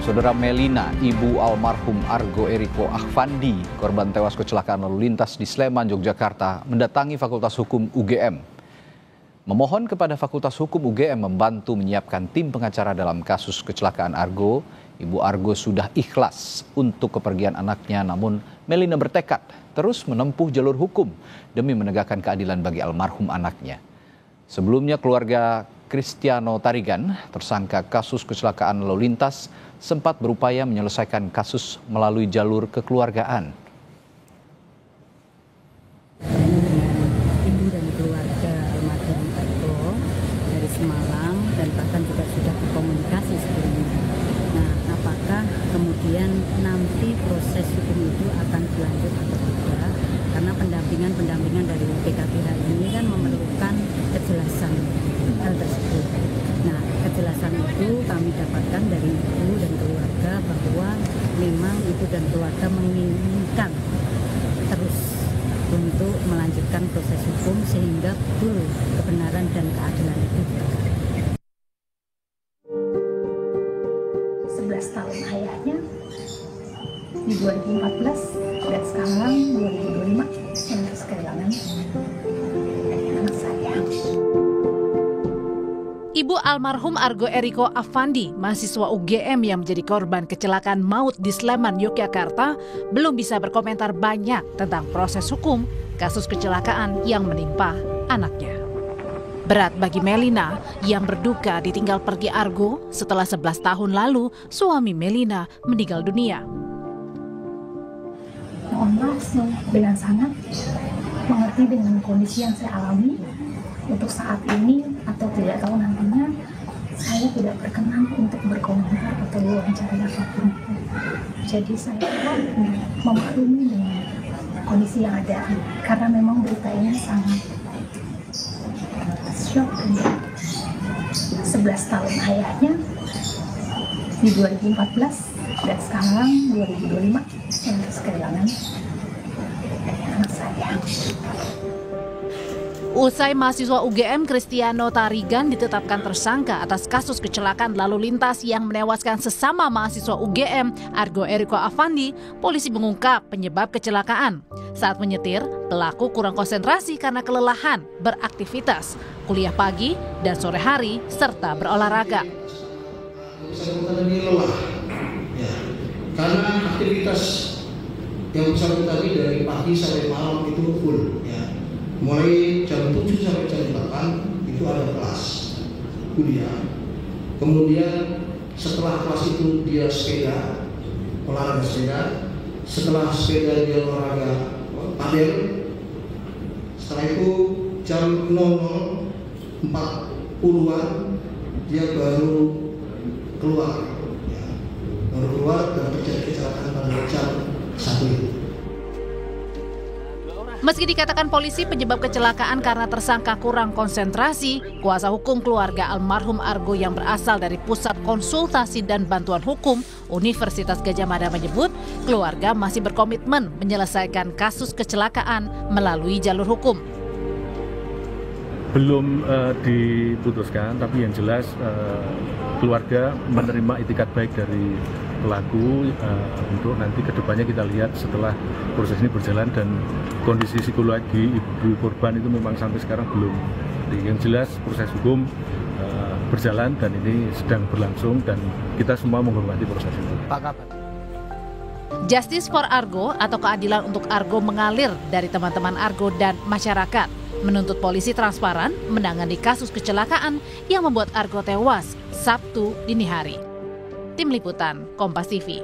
Saudara Melina, ibu almarhum Argo Eriko Afandi, korban tewas kecelakaan lalu lintas di Sleman, Yogyakarta, mendatangi Fakultas Hukum UGM. Memohon kepada Fakultas Hukum UGM membantu menyiapkan tim pengacara dalam kasus kecelakaan Argo. Ibu Argo sudah ikhlas untuk kepergian anaknya, namun Melina bertekad terus menempuh jalur hukum demi menegakkan keadilan bagi almarhum anaknya. Sebelumnya keluarga Kristiano Tarigan, tersangka kasus kecelakaan lalu lintas, sempat berupaya menyelesaikan kasus melalui jalur kekeluargaan. Ibu dan keluarga almarhum Argo dari Semarang dan bahkan juga sudah berkomunikasi sebelumnya. Nah, apakah kemudian nanti proses hukum itu akan berlanjut atau tidak? Karena pendampingan dari PKPH ini kan memerlukan kejelasan hal tersebut. Nah, kejelasan itu kami dapatkan dari ibu dan keluarga bahwa memang ibu dan keluarga menginginkan terus untuk melanjutkan proses hukum sehingga betul kebenaran dan keadilan itu ditegakkan. 11 tahun ayahnya di 2014 dan sekarang 2025 yang terus kehilangan anak saya. Ibu almarhum Argo Eriko Afandi, mahasiswa UGM yang menjadi korban kecelakaan maut di Sleman, Yogyakarta, belum bisa berkomentar banyak tentang proses hukum kasus kecelakaan yang menimpa anaknya. Berat bagi Melina yang berduka ditinggal pergi Argo setelah 11 tahun lalu suami Melina meninggal dunia. Mohon maaf dengan sangat mengerti dengan kondisi yang saya alami. Untuk saat ini atau tidak tahu nantinya, saya tidak berkenan untuk berkomentar atau wawancara apapun. Jadi saya memaklumi dengan kondisi yang ada, karena memang berita ini sangat shock. 11 tahun ayahnya di 2014 dan sekarang 2025 yang terus kehilangan anak saya. Usai mahasiswa UGM Kristiano Tarigan ditetapkan tersangka atas kasus kecelakaan lalu lintas yang menewaskan sesama mahasiswa UGM Argo Eriko Afandi, polisi mengungkap penyebab kecelakaan. Saat menyetir, pelaku kurang konsentrasi karena kelelahan beraktivitas, kuliah pagi dan sore hari, serta berolahraga. Bersangkutan ini lelah, ya, karena aktivitas yang bersangkutan ini dari pagi sampai malam itu full, ya. Mulai jam 7 sampai jam 8 itu ada kelas kuliah. Kemudian setelah kelas itu dia sepeda, olahraga sepeda. Setelah sepeda dia olahraga padel. Setelah itu jam 00.40-an dia baru keluar, ya. Baru keluar dan terjadi kecelakaan pada jam 1 itu. Meski dikatakan polisi penyebab kecelakaan karena tersangka kurang konsentrasi, kuasa hukum keluarga almarhum Argo yang berasal dari Pusat Konsultasi dan Bantuan Hukum Universitas Gadjah Mada menyebut keluarga masih berkomitmen menyelesaikan kasus kecelakaan melalui jalur hukum. Belum diputuskan, tapi yang jelas keluarga menerima itikat baik dari pelaku untuk nanti kedepannya kita lihat setelah proses ini berjalan dan kondisi psikologi ibu korban itu memang sampai sekarang belum. Yang jelas proses hukum berjalan dan ini sedang berlangsung dan kita semua menghormati proses itu. Justice for Argo atau keadilan untuk Argo mengalir dari teman-teman Argo dan masyarakat, menuntut polisi transparan menangani kasus kecelakaan yang membuat Argo tewas Sabtu dini hari. Tim Liputan Kompas TV.